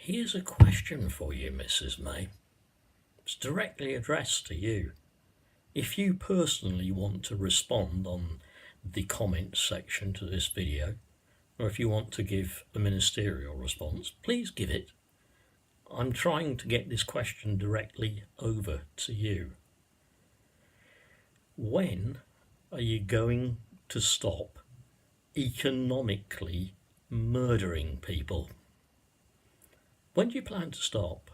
Here's a question for you, Mrs. May. It's directly addressed to you. If you personally want to respond on the comments section to this video, or if you want to give a ministerial response, please give it. I'm trying to get this question directly over to you. When are you going to stop economically murdering people? When do you plan to stop?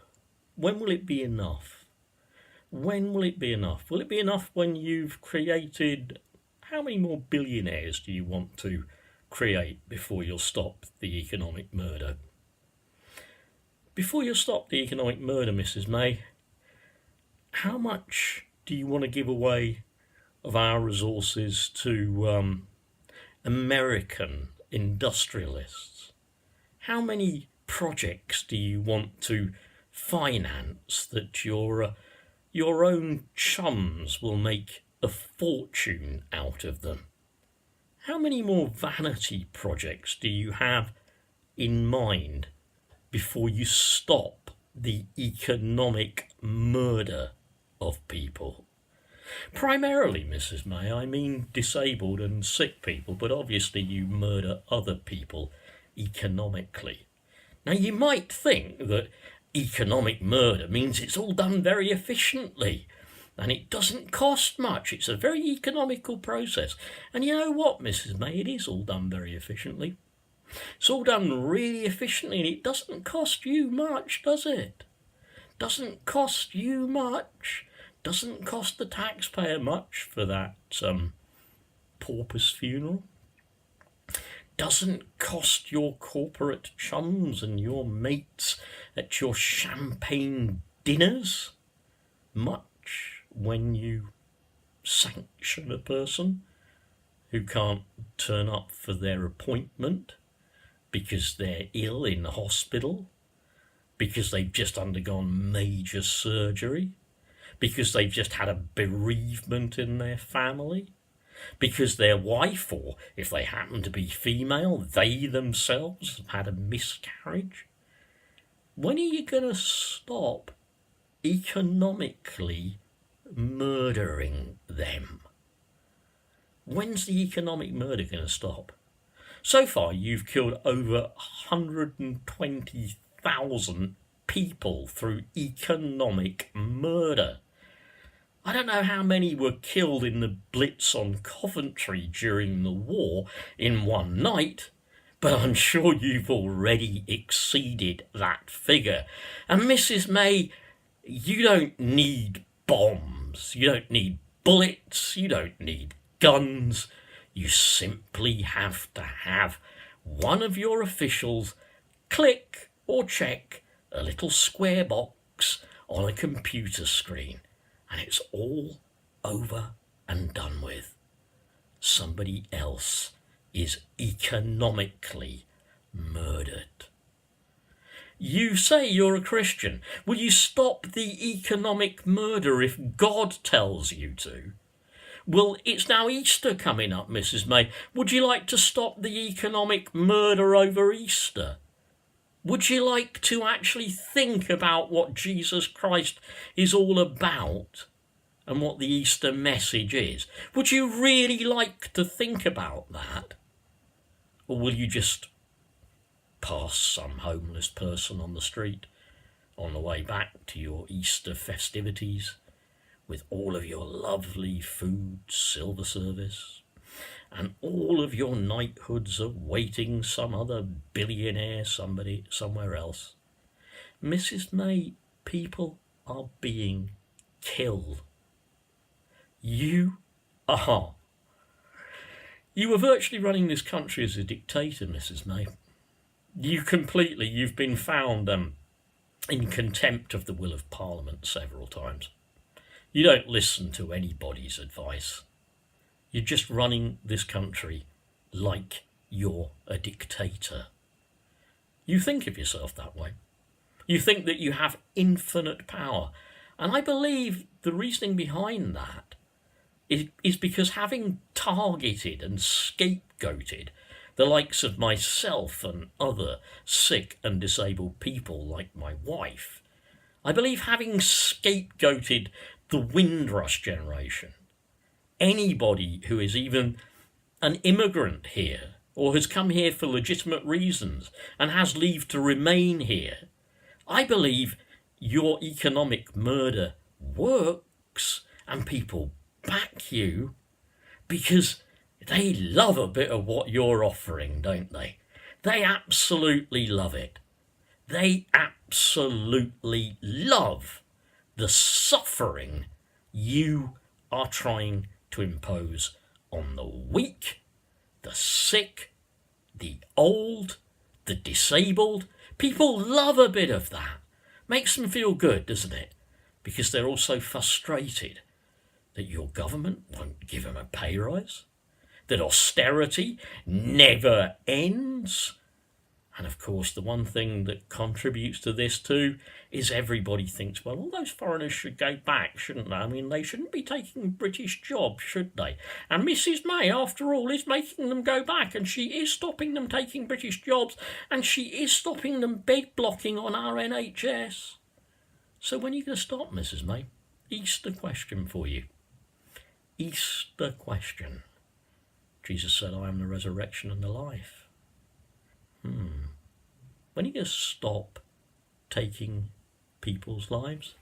When will it be enough? When will it be enough? Will it be enough when you've created... How many more billionaires do you want to create before you'll stop the economic murder? Before you stop the economic murder, Mrs. May, how much do you want to give away of our resources to American industrialists? How many projects do you want to finance that your own chums will make a fortune out of them? How many more vanity projects do you have in mind before you stop the economic murder of people? Primarily, Mrs. May, I mean disabled and sick people, but obviously you murder other people economically. Now, you might think that economic murder means it's all done very efficiently and it doesn't cost much. It's a very economical process. And you know what, Mrs. May, it is all done very efficiently. It's all done really efficiently and it doesn't cost you much, does it? Doesn't cost you much. Doesn't cost the taxpayer much for that pauper's funeral. Doesn't cost your corporate chums and your mates at your champagne dinners much when you sanction a person who can't turn up for their appointment because they're ill in the hospital, because they've just undergone major surgery, because they've just had a bereavement in their family, because their wife, or if they happen to be female, they themselves have had a miscarriage. When are you going to stop economically murdering them? When's the economic murder going to stop? So far, you've killed over 120,000 people through economic murder. I don't know how many were killed in the Blitz on Coventry during the war in one night, but I'm sure you've already exceeded that figure. And Mrs. May, you don't need bombs, you don't need bullets, you don't need guns. You simply have to have one of your officials click or check a little square box on a computer screen, and it's all over and done with. Somebody else is economically murdered. You say you're a Christian. Will you stop the economic murder if God tells you to? Well, it's now Easter coming up, Mrs. May. Would you like to stop the economic murder over Easter? Would you like to actually think about what Jesus Christ is all about and what the Easter message is? Would you really like to think about that? Or will you just pass some homeless person on the street on the way back to your Easter festivities with all of your lovely food, silver service, and all of your knighthoods awaiting some other billionaire somewhere else? Mrs. May, people are being killed. You were virtually running this country as a dictator, Mrs. May. You've been found in contempt of the will of Parliament several times. You don't listen to anybody's advice. You're just running this country like you're a dictator. You think of yourself that way. You think that you have infinite power. And I believe the reasoning behind that is because having targeted and scapegoated the likes of myself and other sick and disabled people like my wife. I believe having scapegoated the Windrush generation, anybody who is even an immigrant here or has come here for legitimate reasons and has leave to remain here, I believe your economic murder works and people back you because they love a bit of what you're offering, don't they? They absolutely love it. They absolutely love the suffering you are trying to impose on the weak, the sick, the old, the disabled. People love a bit of that. Makes them feel good, doesn't it? Because they're also frustrated that your government won't give them a pay rise, that austerity never ends. And of course, the one thing that contributes to this too is everybody thinks, well, all those foreigners should go back, shouldn't they? I mean, they shouldn't be taking British jobs, should they? And Mrs May, after all, is making them go back, and she is stopping them taking British jobs, and she is stopping them bed blocking on our NHS. So when are you going to stop, Mrs May? Easter question for you. Easter question. Jesus said, I am the resurrection and the life. When are you going to stop taking people's lives?